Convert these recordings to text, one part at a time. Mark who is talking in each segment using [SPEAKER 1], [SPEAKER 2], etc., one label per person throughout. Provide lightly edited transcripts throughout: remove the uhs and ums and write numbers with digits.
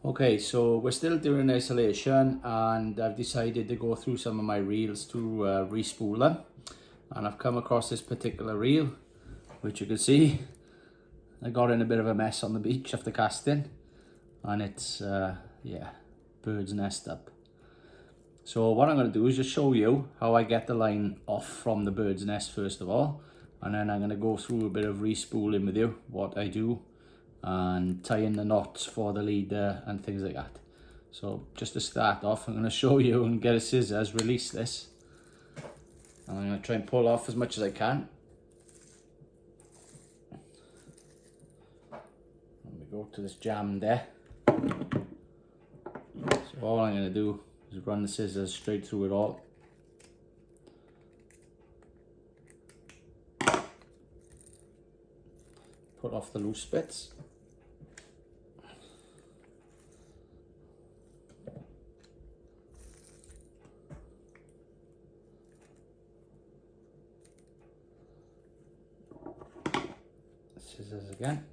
[SPEAKER 1] Okay, so we're still doing isolation, and I've decided to go through some of my reels to respool them. And I've come across this particular reel, which you can see I got in a bit of a mess on the beach after casting, and it's yeah, bird's nest up. So what I'm going to do is just show you how I get the line off from the bird's nest first of all, and then I'm going to go through a bit of respooling with you, what I do, and tie in the knots for the leader and things like that. So just to start off, I'm going to show you and get a scissors, release this, and I'm going to try and pull off as much as I can. And we go to this jam there. So all I'm going to do is run the scissors straight through it all. Put off the loose bits. Scissors again.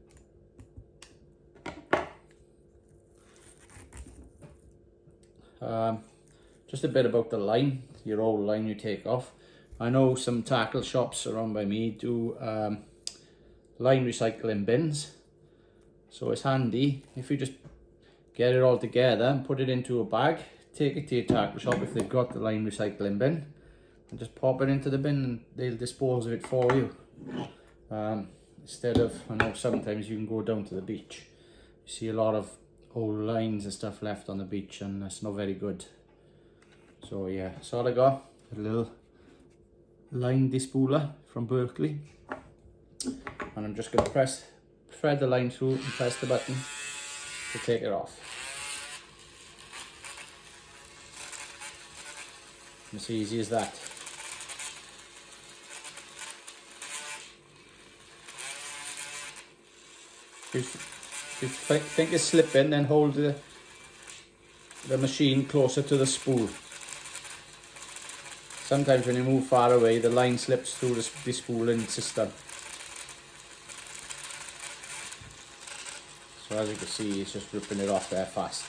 [SPEAKER 1] Just a bit about the line, your old line you take off. I know some tackle shops around by me do line recycling bins, so it's handy if you just get it all together and put it into a bag, take it to your tackle shop if they've got the line recycling bin, and just pop it into the bin and they'll dispose of it for you. Instead of, I know sometimes you can go down to the beach, you see a lot of old lines and stuff left on the beach, and that's not very good. So yeah, that's all I got, a little line despooler from Berkeley, and I'm just going to thread the line through and press the button to take it off. It's easy as that. If you think it's slipping, then hold the machine closer to the spool. Sometimes when you move far away, the line slips through the spooling system. So as you can see, it's just ripping it off there fast.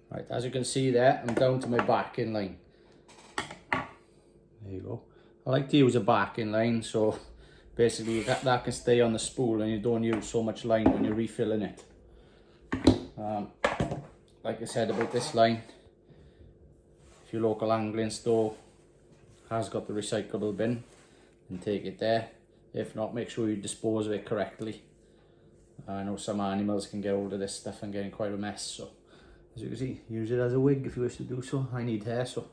[SPEAKER 1] Right, as you can see there, I'm down to my backing line. There you go. I like to use a backing line, so basically that can stay on the spool and you don't use so much line when you're refilling it. Like I said about this line, if your local angling store has got the recyclable bin, then take it there. If not, make sure you dispose of it correctly. I know some animals can get hold of this stuff and get in quite a mess, so as you can see, use it as a wig if you wish to do so. I need hair, so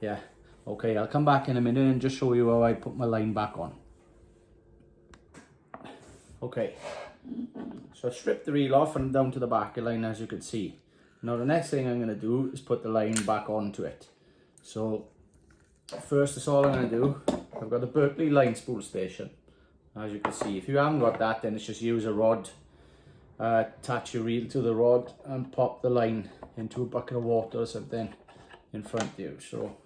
[SPEAKER 1] yeah. Okay, I'll come back in a minute and just show you how I put my line back on. Okay, so I've stripped the reel off and down to the back line, as you can see. Now the next thing I'm going to do is put the line back onto it. So first, that's all I'm going to do. I've got the Berkeley line spool station, as you can see. If you haven't got that, then it's just use a rod. Attach your reel to the rod and pop the line into a bucket of water or something in front of you. So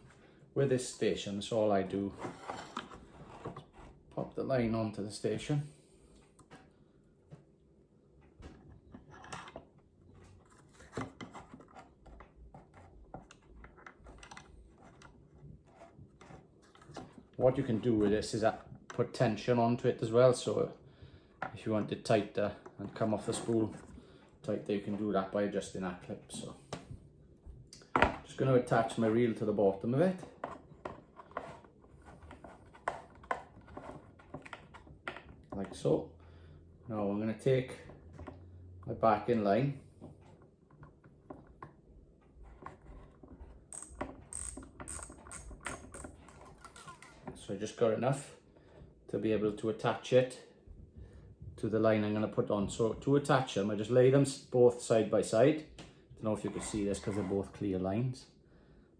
[SPEAKER 1] with this station, that's all I do. Pop the line onto the station. What you can do with this is put tension onto it as well, so if you want it tighter and come off the spool tighter, you can do that by adjusting that clip. So just going to attach my reel to the bottom of it. Like so. Now I'm going to take my backing line, so I just got enough to be able to attach it to the line I'm going to put on. So to attach them, I just lay them both side by side. I don't know if you can see this because they're both clear lines,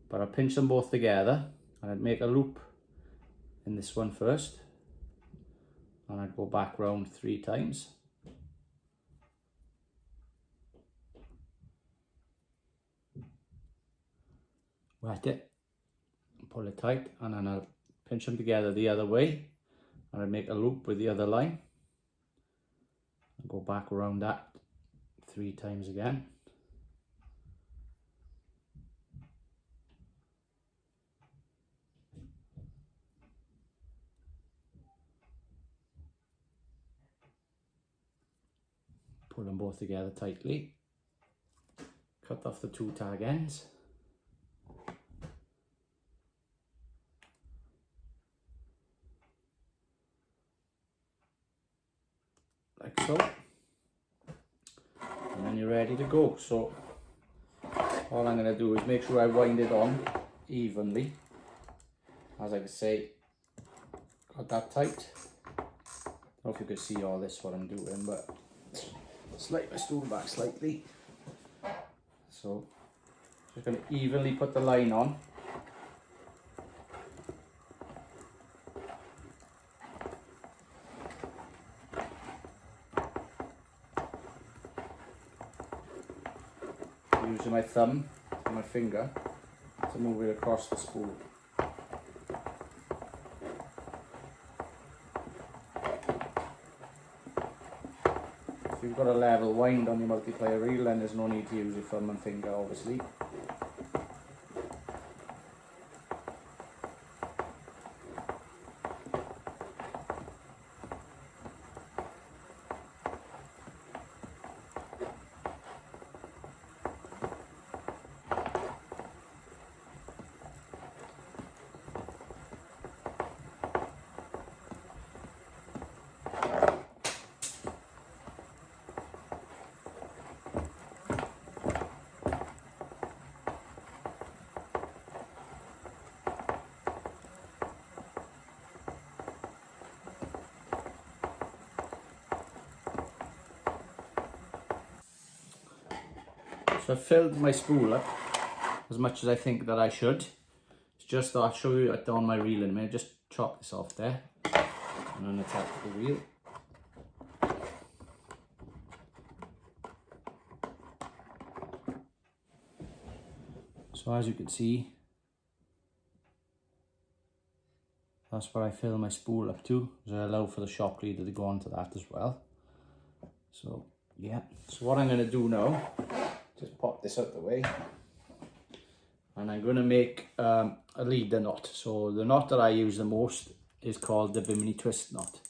[SPEAKER 1] but I pinch them both together and I'd make a loop in this one first, and I go back round 3 times. Wet it, pull it tight, and then I'll pinch them together the other way, and I'll make a loop with the other line and go back around that 3 times again. Pull them both together tightly, cut off the 2 tag ends. Like so, and then you're ready to go. So all I'm going to do is make sure I wind it on evenly. As I can say, got that tight. I don't know if you can see all this what I'm doing, but slide my stool back slightly. So just going to evenly put the line on. Using my thumb and my finger to move it across the spool. If you've got a level wind on your multiplier reel, then there's no need to use your thumb and finger, obviously. So I've filled my spool up as much as I think that I should. It's just that I'll show you it on my reel in a minute. Just chop this off there and then attach the reel. So as you can see, that's where I fill my spool up to, because I allow for the shock leader to go onto that as well. So yeah, so what I'm going to do now, just pop this out the way, and I'm going to make a leader knot. So the knot that I use the most is called the Bimini twist knot.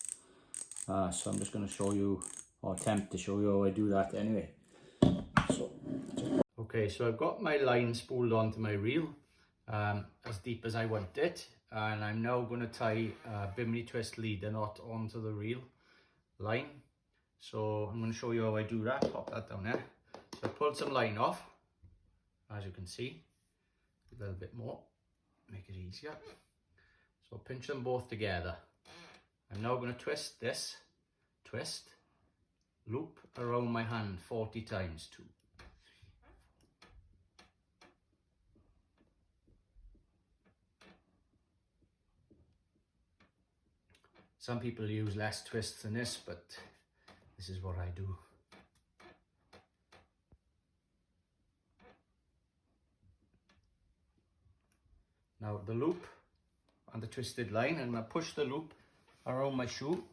[SPEAKER 1] So I'm just going to show you, or attempt to show you how I do that anyway. Okay, so I've got my line spooled onto my reel as deep as I want it, and I'm now going to tie a Bimini twist leader knot onto the reel line. So I'm going to show you how I do that. Pop that down there. So I pulled some line off, as you can see, a little bit more, make it easier. So pinch them both together. I'm now going to twist this, loop around my hand 40 times too. Some people use less twists than this, but this is what I do. Now the loop and the twisted line, I'm going to push the loop around my shoe,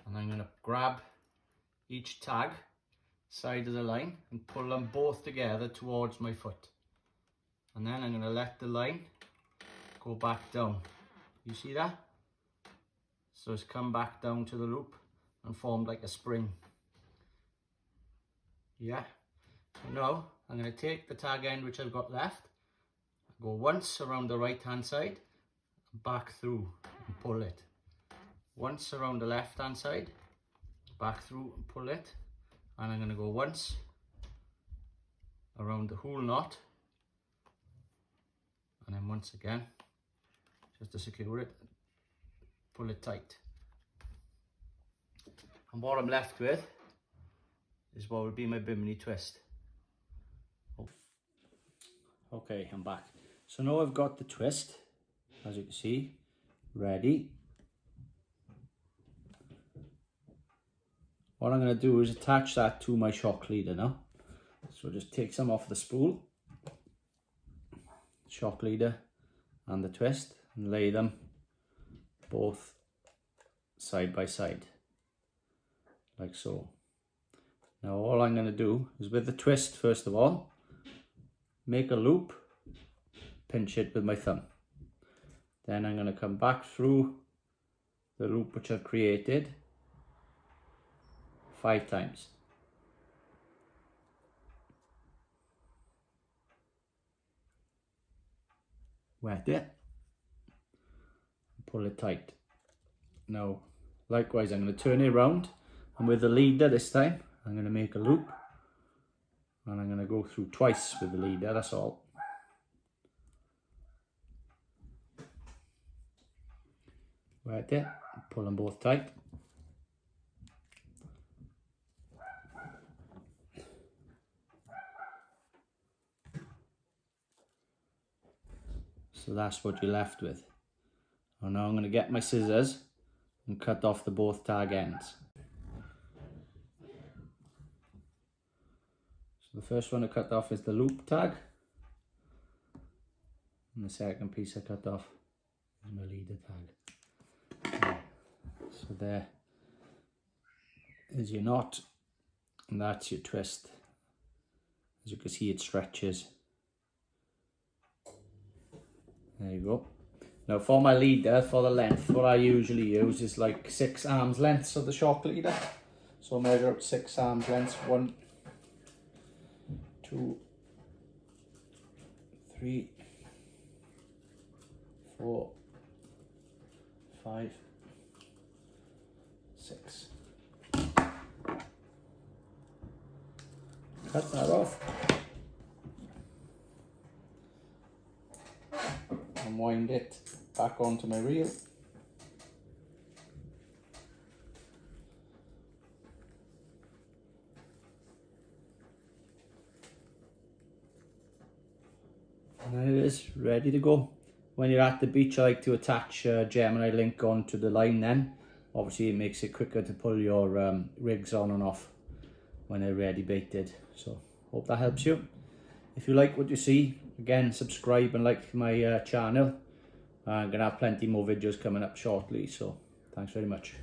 [SPEAKER 1] and I'm going to grab each tag side of the line and pull them both together towards my foot, and then I'm going to let the line go back down. You see that? So it's come back down to the loop and formed like a spring. Yeah. So now I'm going to take the tag end which I've got left, go once around the right hand side, back through and pull it. Once around the left hand side, back through and pull it. And I'm going to go once around the whole knot, and then once again, just to secure it, pull it tight. And what I'm left with is what will be my Bimini twist. Okay, I'm back. So now I've got the twist, as you can see, ready. What I'm going to do is attach that to my shock leader now. So just take some off the spool, shock leader and the twist, and lay them both side by side, like so. Now all I'm going to do is with the twist, first of all, make a loop, pinch it with my thumb. Then I'm going to come back through the loop which I've created 5 times. Wet it, pull it tight. Now likewise I'm going to turn it around, and with the leader this time I'm going to make a loop, and I'm going to go through twice with the leader, that's all. Wet it, pull them both tight. So that's what you're left with. And now I'm going to get my scissors and cut off the both tag ends. So the first one I cut off is the loop tag, and the second piece I cut off is my leader tag. So there is your knot, and that's your twist. As you can see, it stretches. There you go. Now for my leader, for the length, what I usually use is like 6 arms lengths of the shock leader. So measure up 6 arms lengths. 1, 2, 3, 4, 5, 6. Cut that off. And wind it back onto my reel. And there it is, ready to go. When you're at the beach, I like to attach a Gemini link onto the line then. Obviously it makes it quicker to pull your rigs on and off when they're ready baited. So hope that helps you. If you like what you see, again, subscribe and like my channel. I'm going to have plenty more videos coming up shortly, so thanks very much.